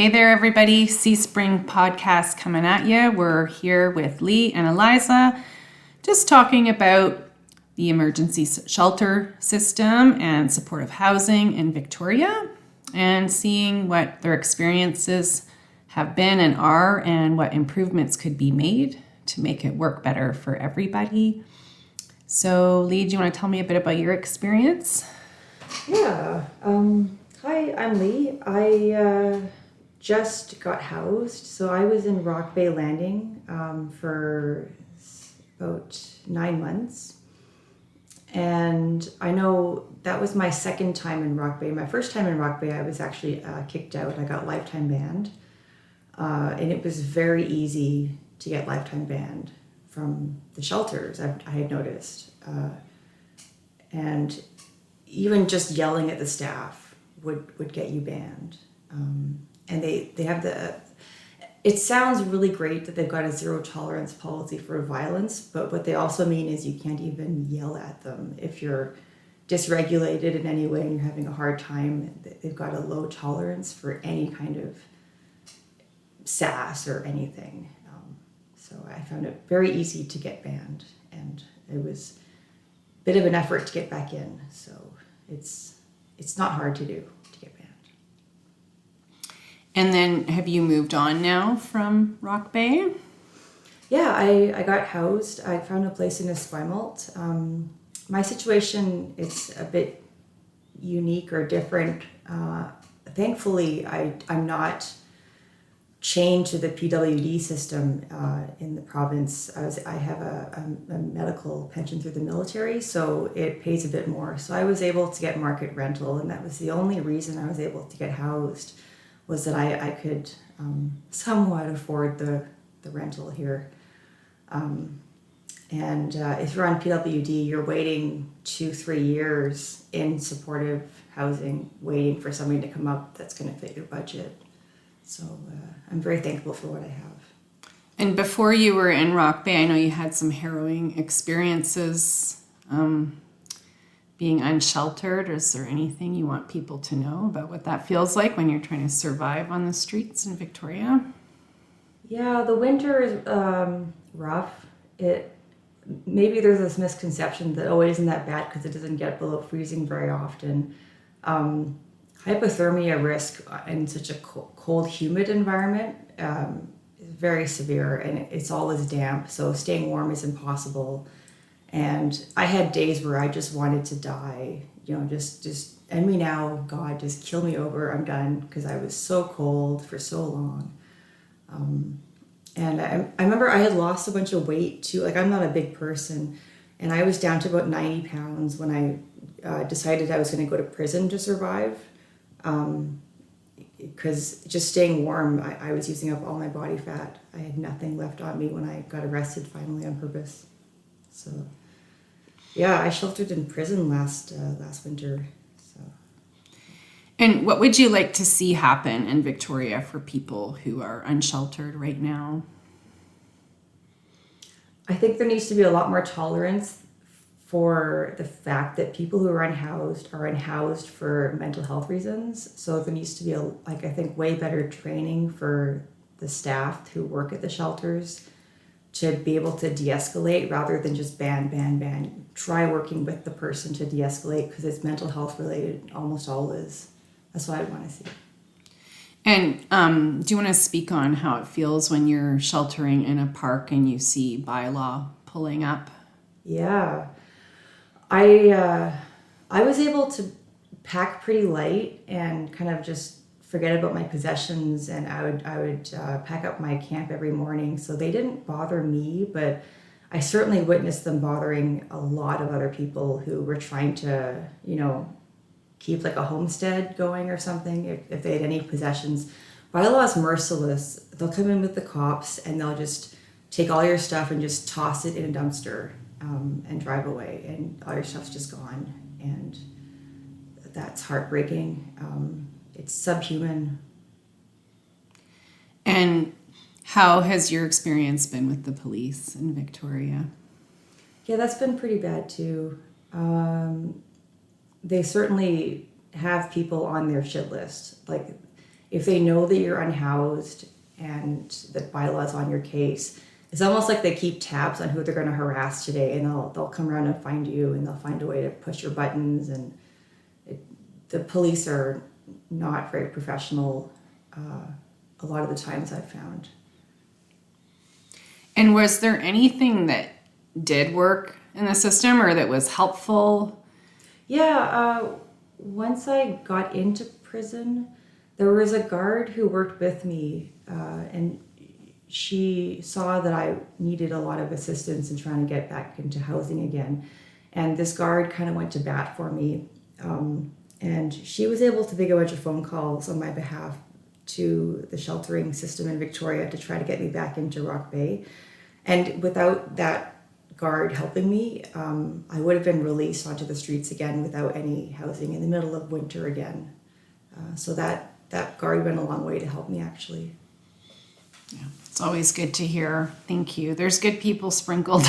Hey there, everybody. Sea Spring podcast coming at you. We're here with Lee and Eliza, just talking about the emergency shelter system and supportive housing in Victoria and seeing what their experiences have been and are and what improvements could be made to make it work better for everybody. So, Lee, do you want to tell me a bit about your experience? Yeah. Hi, I'm Lee. I just got housed. So I was in Rock Bay Landing for about 9 months. And I know that was my second time in Rock Bay. My first time in Rock Bay, I was actually kicked out. I got lifetime banned. And it was very easy to get lifetime banned from the shelters, I had noticed. And even just yelling at the staff would get you banned. And they have it sounds really great that they've got a zero tolerance policy for violence, but what they also mean is you can't even yell at them. If you're dysregulated in any way and you're having a hard time, they've got a low tolerance for any kind of sass or anything. So I found it very easy to get banned, and it was a bit of an effort to get back in. So it's not hard to do to get banned. And then have you moved on now from Rock Bay? Yeah, I got housed. I found a place in Esquimalt. My situation is a bit unique or different. Thankfully, I'm not chained to the PWD system in the province. I have a medical pension through the military, so it pays a bit more. So I was able to get market rental, and that was the only reason I was able to get housed, was that I could somewhat afford the rental here. And if you're on PWD, you're waiting 2-3 years in supportive housing, waiting for somebody to come up that's going to fit your budget. So I'm very thankful for what I have. And before you were in Rock Bay, I know you had some harrowing experiences being unsheltered. Is there anything you want people to know about what that feels like when you're trying to survive on the streets in Victoria? Yeah, the winter is rough. Maybe there's this misconception that, it isn't that bad because it doesn't get below freezing very often. Hypothermia risk in such a cold, humid environment is very severe, and it's always damp, so staying warm is impossible. And I had days where I just wanted to die, just end me now, God, just kill me over, I'm done, because I was so cold for so long. And I remember I had lost a bunch of weight too. Like, I'm not a big person, and I was down to about 90 pounds when I decided I was going to go to prison to survive. Because just staying warm, I was using up all my body fat. I had nothing left on me when I got arrested finally on purpose. So, yeah, I sheltered in prison last winter. So. And what would you like to see happen in Victoria for people who are unsheltered right now? I think there needs to be a lot more tolerance for the fact that people who are unhoused for mental health reasons. So there needs to be I think way better training for the staff who work at the shelters to be able to de-escalate rather than just ban. Try working with the person to de-escalate, because it's mental health related, almost always. That's what I want to see. And do you want to speak on how it feels when you're sheltering in a park and you see bylaw pulling up? Yeah. I was able to pack pretty light and kind of just forget about my possessions, and I would pack up my camp every morning. So they didn't bother me, but I certainly witnessed them bothering a lot of other people who were trying to, keep like a homestead going or something if they had any possessions. Bylaw is merciless. They'll come in with the cops and they'll just take all your stuff and just toss it in a dumpster. And drive away, and all your stuff's just gone, and that's heartbreaking. It's subhuman. And how has your experience been with the police in Victoria? Yeah, that's been pretty bad too. They certainly have people on their shit list. Like, if they know that you're unhoused and the bylaw's on your case, it's almost like they keep tabs on who they're going to harass today, and they'll come around and find you, and they'll find a way to push your buttons. And the police are not very professional a lot of the times I've found. And was there anything that did work in the system or that was helpful? Yeah, once I got into prison, there was a guard who worked with me, and she saw that I needed a lot of assistance in trying to get back into housing again. And this guard kind of went to bat for me. And she was able to make a bunch of phone calls on my behalf to the sheltering system in Victoria to try to get me back into Rock Bay. And without that guard helping me, I would have been released onto the streets again without any housing in the middle of winter again. So that guard went a long way to help me, actually. Yeah, it's always good to hear. Thank you. There's good people sprinkled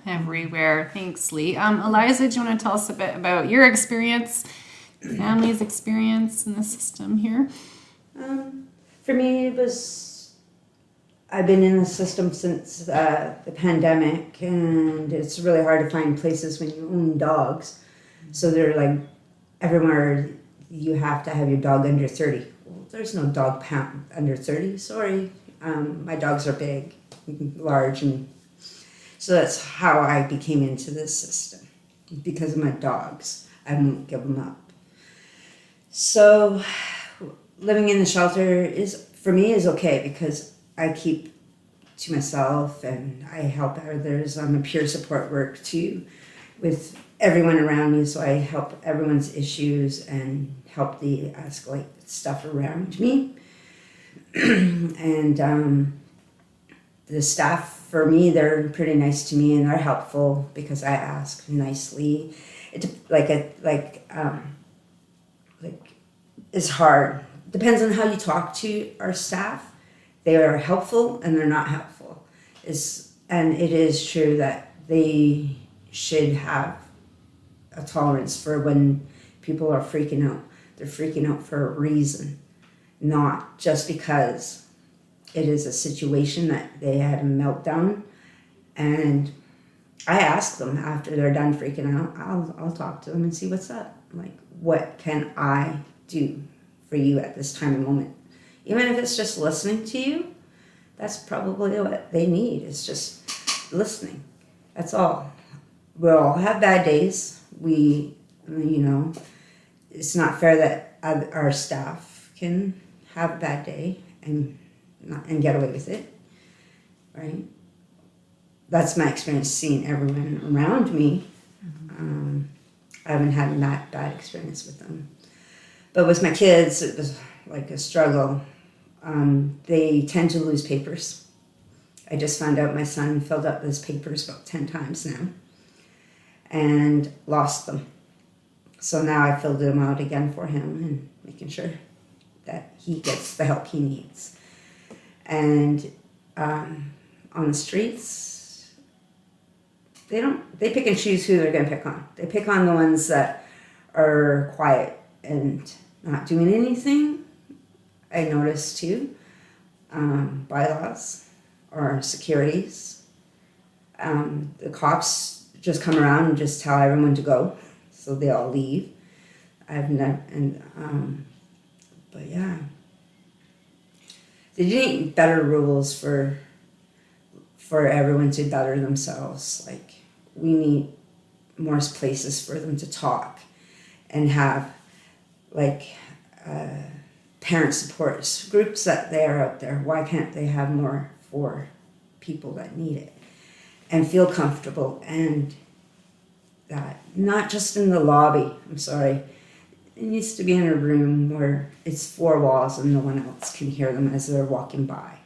everywhere. Thanks, Lee. Eliza, do you want to tell us a bit about your experience, family's experience in the system here? For me, I've been in the system since the pandemic, and it's really hard to find places when you own dogs. So they're like, everywhere you have to have your dog under 30. Well, there's no dog pound under 30, sorry. My dogs are big, large, and so that's how I became into this system, because of my dogs. I won't give them up. So living in the shelter for me is okay, because I keep to myself and I help others. I'm a peer support work too with everyone around me, so I help everyone's issues and help the escalate stuff around me. And the staff, for me, they're pretty nice to me and they're helpful because I ask nicely. It's hard. Depends on how you talk to our staff. They are helpful and they're not helpful. And it is true that they should have a tolerance for when people are freaking out. They're freaking out for a reason, not just because it is a situation that they had a meltdown. And I ask them after they're done freaking out, I'll talk to them and see what's up. Like, what can I do for you at this time and moment? Even if it's just listening to you, that's probably what they need. It's just listening. That's all. We all have bad days. It's not fair that our staff can have a bad day and get away with it, right? That's my experience seeing everyone around me. I haven't had that bad experience with them. But with my kids, it was like a struggle. They tend to lose papers. I just found out my son filled up his papers about 10 times now and lost them. So now I filled them out again for him and making sure that he gets the help he needs. And on the streets, they pick and choose who they're going to pick on. They pick on the ones that are quiet and not doing anything. I noticed too, bylaws or securities. The cops just come around and just tell everyone to go, so they all leave. But yeah, they need better rules for everyone to better themselves. Like, we need more places for them to talk and have parent support groups that they are out there. Why can't they have more for people that need it and feel comfortable? And that not just in the lobby. I'm sorry. It needs to be in a room where it's 4 walls and no one else can hear them as they're walking by.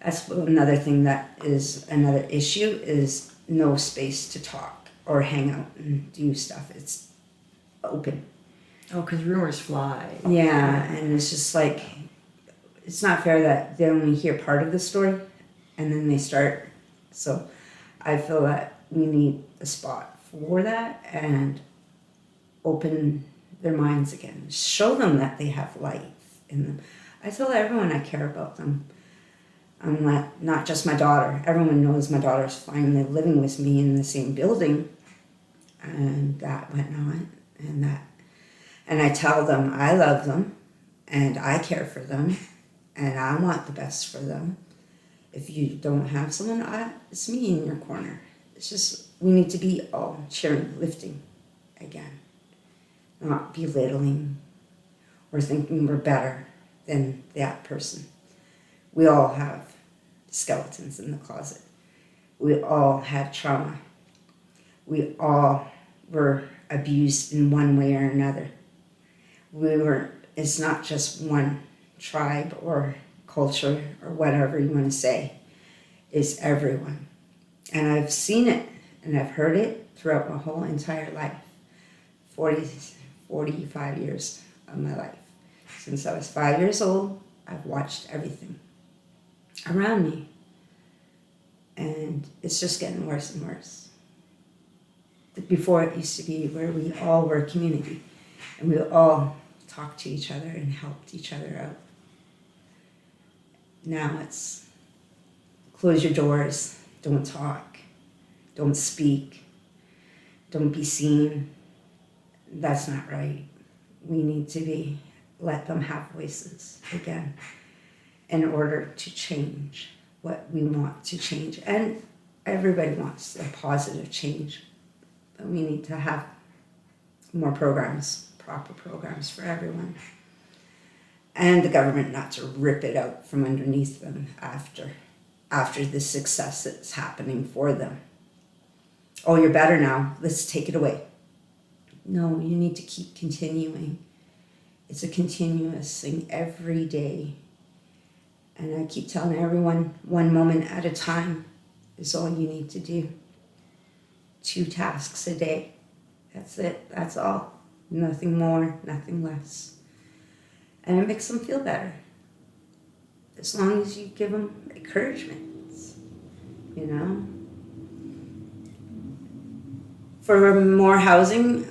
That's another thing that is another issue, is no space to talk or hang out and do stuff. It's open. Oh, because rumors fly. Yeah, and it's just like, it's not fair that they only hear part of the story and then they start. So I feel that we need a spot for that and open their minds again. Show them that they have life in them. I tell everyone I care about them. I'm not just my daughter. Everyone knows my daughter's finally living with me in the same building, and that whatnot, and I tell them I love them, and I care for them, and I want the best for them. If you don't have someone, it's me in your corner. It's just, we need to be all cheering, lifting again. Not belittling or thinking we're better than that person. We all have skeletons in the closet. We all had trauma. We all were abused in one way or another. It's not just one tribe or culture or whatever you want to say. It's everyone. And I've seen it and I've heard it throughout my whole entire life. 45 years of my life. Since I was 5 years old, I've watched everything around me. And it's just getting worse and worse. Before it used to be where we all were a community and we all talked to each other and helped each other out. Now it's close your doors, don't talk, don't speak, don't be seen. That's not right. We need to let them have voices again in order to change what we want to change. And everybody wants a positive change, but we need to have more programs, proper programs for everyone. And the government not to rip it out from underneath them after the success that's happening for them. Oh, you're better now, let's take it away. No, you need to keep continuing. It's a continuous thing every day. And I keep telling everyone, 1 moment at a time is all you need to do. 2 tasks a day. That's it. That's all. Nothing more, nothing less. And it makes them feel better. As long as you give them encouragement, you know. For more housing,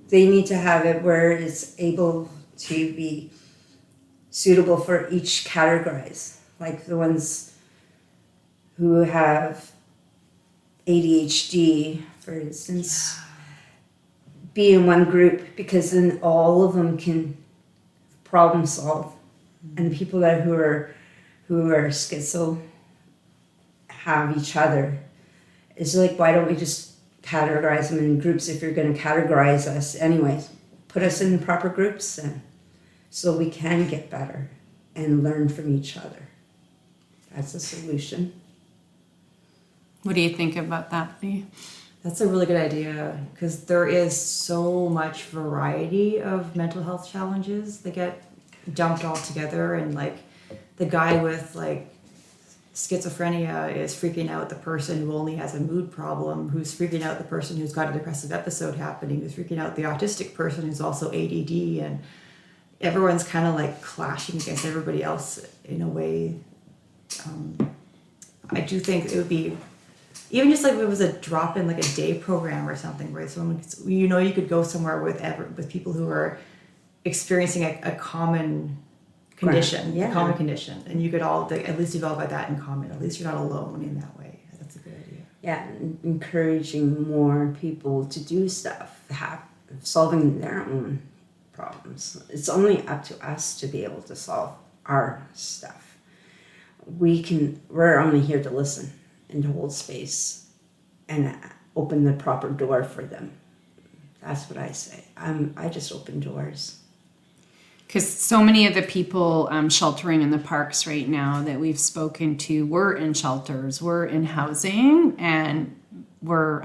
they need to have it where it's able to be suitable for each categories. Like the ones who have ADHD, for instance, be in one group, because then all of them can problem solve. And the people who are schizo have each other. It's like, why don't we just categorize them in groups if you're going to categorize us anyways? Put us in proper groups then, so we can get better and learn from each other. That's a solution. What do you think about that, Lee? That's a really good idea, because there is so much variety of mental health challenges that get dumped all together, and like the guy with like schizophrenia is freaking out the person who only has a mood problem, who's freaking out the person who's got a depressive episode happening, who's freaking out the autistic person who's also ADD, and everyone's kind of like clashing against everybody else in a way. I do think it would be, even just like if it was a drop in like a day program or something where someone, you could go somewhere with people who are experiencing a common condition, yeah. a common condition, and you could all at least develop that in common. At least you're not alone in that way. That's a good idea. Yeah, encouraging more people to do stuff, solving their own problems. It's only up to us to be able to solve our stuff. We're only here to listen and to hold space and open the proper door for them. That's what I say. I just open doors. Because so many of the people sheltering in the parks right now that we've spoken to were in shelters, were in housing, and were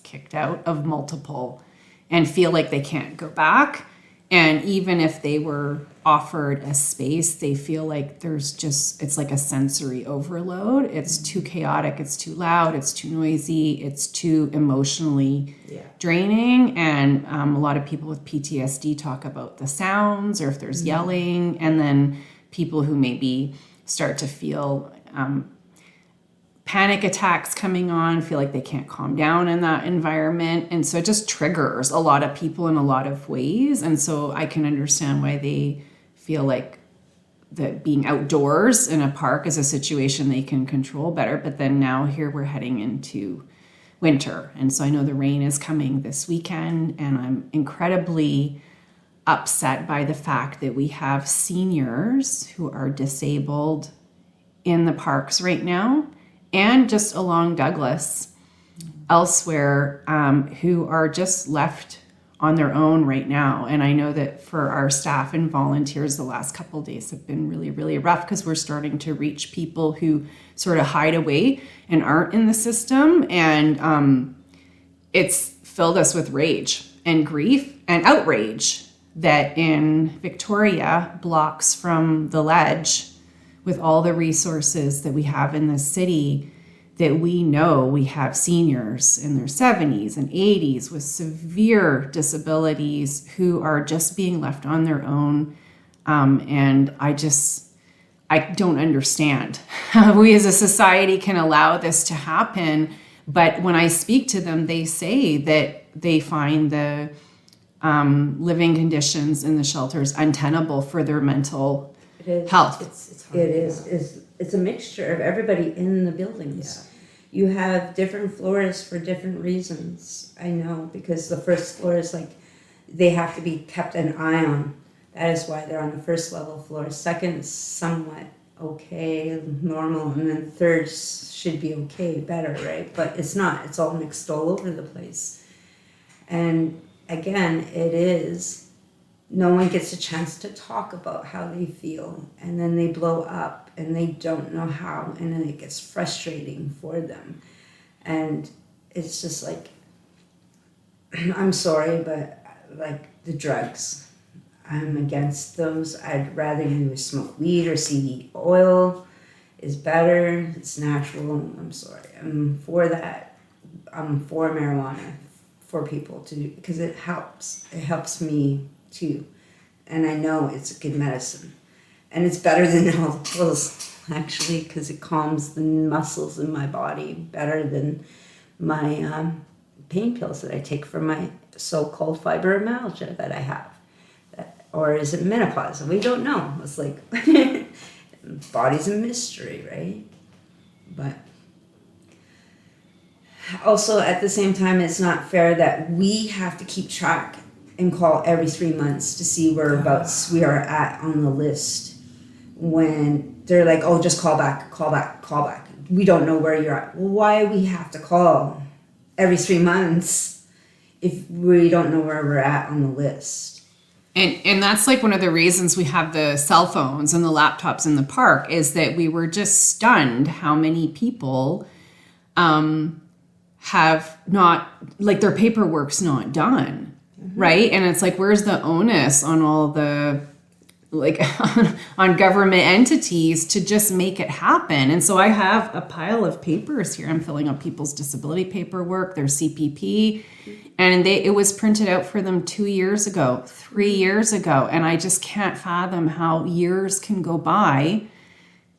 kicked out of multiple and feel like they can't go back. And even if they were offered a space, they feel like it's like a sensory overload. It's too chaotic, it's too loud, it's too noisy, it's too emotionally draining. And a lot of people with PTSD talk about the sounds, or if there's yelling, and then people who maybe start to feel panic attacks coming on, feel like they can't calm down in that environment. And so it just triggers a lot of people in a lot of ways. And so I can understand why they feel like that being outdoors in a park is a situation they can control better. But then now here we're heading into winter. And so I know the rain is coming this weekend, and I'm incredibly upset by the fact that we have seniors who are disabled in the parks right now and just along Douglas elsewhere, who are just left on their own right now. And I know that for our staff and volunteers, the last couple of days have been really, really rough because we're starting to reach people who sort of hide away and aren't in the system. And it's filled us with rage and grief and outrage that in Victoria, blocks from the ledge, with all the resources that we have in the city, that we know we have seniors in their 70s and 80s with severe disabilities who are just being left on their own. And I don't understand how we as a society can allow this to happen. But when I speak to them, they say that they find the living conditions in the shelters untenable for their mental health. It's a mixture of everybody in the buildings. Yeah. You have different floors for different reasons. I know, because the first floor is like they have to be kept an eye on. That is why they're on the first level floor. Second is somewhat okay, normal, and then third should be okay, better, right? But it's not. It's all mixed all over the place. And again, it is, no one gets a chance to talk about how they feel, and then they blow up and they don't know how, and then it gets frustrating for them. And it's just like, I'm sorry, but like the drugs, I'm against those. I'd rather you smoke weed or CBD oil is better. It's natural. I'm sorry. I'm for that. I'm for marijuana for people to do, because it helps. It helps me too. And I know it's a good medicine. And it's better than all the pills, actually, because it calms the muscles in my body better than my pain pills that I take for my so-called fibromyalgia that I have. Or is it menopause? We don't know. It's like, body's a mystery, right? But also at the same time, it's not fair that we have to keep track and call every 3 months to see whereabouts we are at on the list, when they're like, oh, just call back. We don't know where you're at. Well, why do we have to call every 3 months if we don't know where we're at on the list? And that's like one of the reasons we have the cell phones and the laptops in the park, is that we were just stunned how many people have not, like, their paperwork's not done. Mm-hmm. Right? And it's like, where's the onus on all the, like, on government entities to just make it happen? And so I have a pile of papers here. I'm filling out people's disability paperwork, their CPP, and it was printed out for them 2 years ago, 3 years ago. And I just can't fathom how years can go by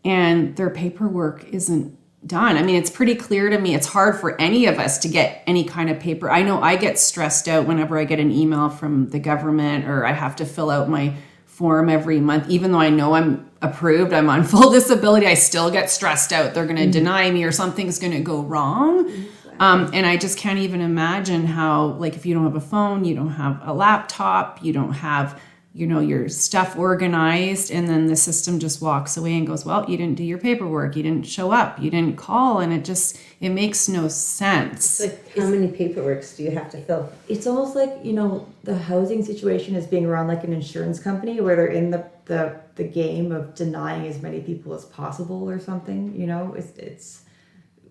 and their paperwork isn't done. I mean, it's pretty clear to me. It's hard for any of us to get any kind of paper. I know I get stressed out whenever I get an email from the government, or I have to fill out my form every month. Even though I know I'm approved, I'm on full disability, I still get stressed out. They're going to deny me, or something's going to go wrong. And I just can't even imagine how, like, if you don't have a phone, you don't have a laptop, you don't have, your stuff organized, and then the system just walks away and goes, well, you didn't do your paperwork, you didn't show up, you didn't call, and it makes no sense. It's like, how many paperworks do you have to fill? It's almost like, the housing situation is being run like an insurance company, where they're in the game of denying as many people as possible or something.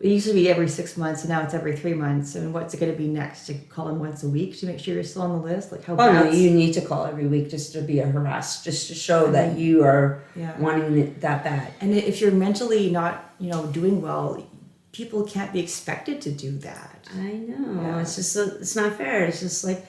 It used to be every 6 months, and now it's every 3 months. And what's it going to be next? To call in once a week to make sure you're still on the list? Like, how bad? No, you need to call every week just to be a harass, just to show that you are wanting it that bad. And if you're mentally not, doing well, people can't be expected to do that. I know. Yeah. It's just, it's not fair. It's just like,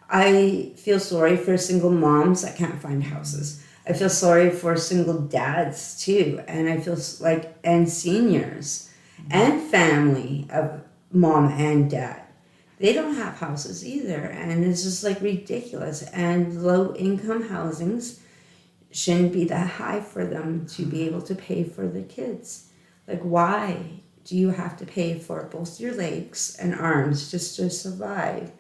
I feel sorry for single moms that can't find houses. I feel sorry for single dads too. And I feel like, and seniors. And family of mom and dad. They don't have houses either. And it's just like ridiculous. And low income housings shouldn't be that high for them to be able to pay for the kids. Like, why do you have to pay for both your legs and arms just to survive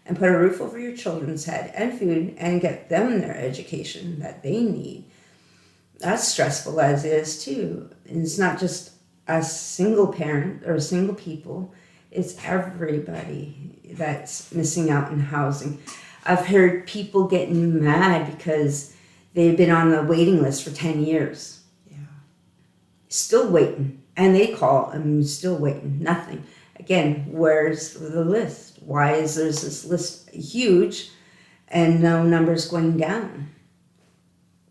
and put a roof over your children's head and food and get them their education that they need? That's stressful as is too. And it's not just a single parent or single people. It's everybody that's missing out in housing. I've heard people getting mad because they've been on the waiting list for 10 years. Yeah. Still waiting. And they call and still waiting. Nothing. Again, where's the list? Why is there this list huge and no numbers going down?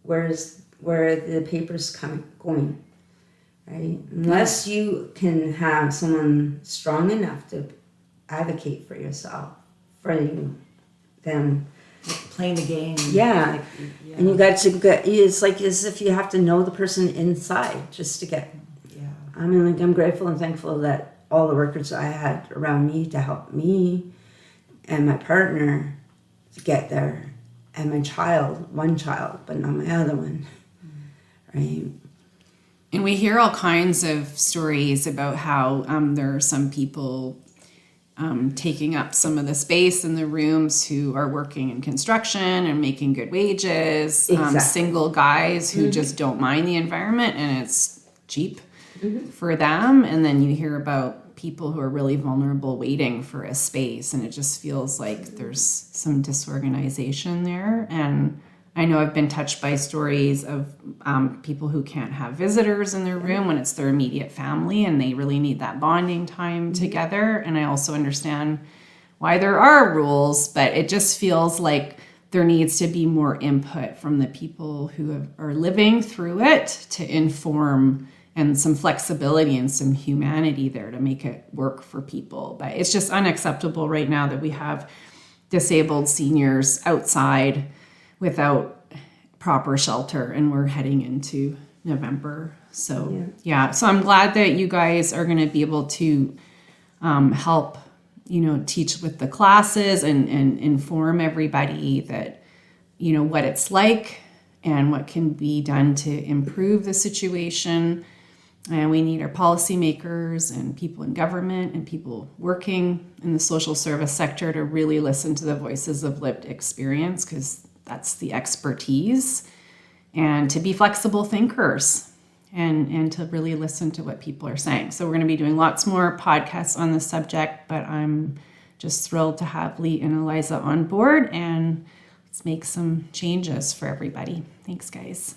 Where are the papers going? Right? Unless you can have someone strong enough to advocate for yourself, for them. Playing the game. Yeah. Like, And you got to get, it's like as if you have to know the person inside just to get. Yeah. I mean, like, I'm grateful and thankful that all the workers I had around me to help me and my partner to get there, and my child, one child, but not my other one. Right? And we hear all kinds of stories about how there are some people taking up some of the space in the rooms who are working in construction and making good wages, Exactly. single guys who just don't mind the environment and it's cheap for them. And then you hear about people who are really vulnerable waiting for a space, and it just feels like there's some disorganization there. And I know I've been touched by stories of people who can't have visitors in their room when it's their immediate family and they really need that bonding time together. And I also understand why there are rules, but it just feels like there needs to be more input from the people who are living through it to inform, and some flexibility and some humanity there to make it work for people. But it's just unacceptable right now that we have disabled seniors outside without proper shelter, and we're heading into November. So yeah, so I'm glad that you guys are going to be able to help, teach with the classes and inform everybody that, what it's like and what can be done to improve the situation. And we need our policymakers and people in government and people working in the social service sector to really listen to the voices of lived experience, because that's the expertise, and to be flexible thinkers and to really listen to what people are saying. So we're going to be doing lots more podcasts on this subject, but I'm just thrilled to have Lee and Eliza on board, and let's make some changes for everybody. Thanks, guys.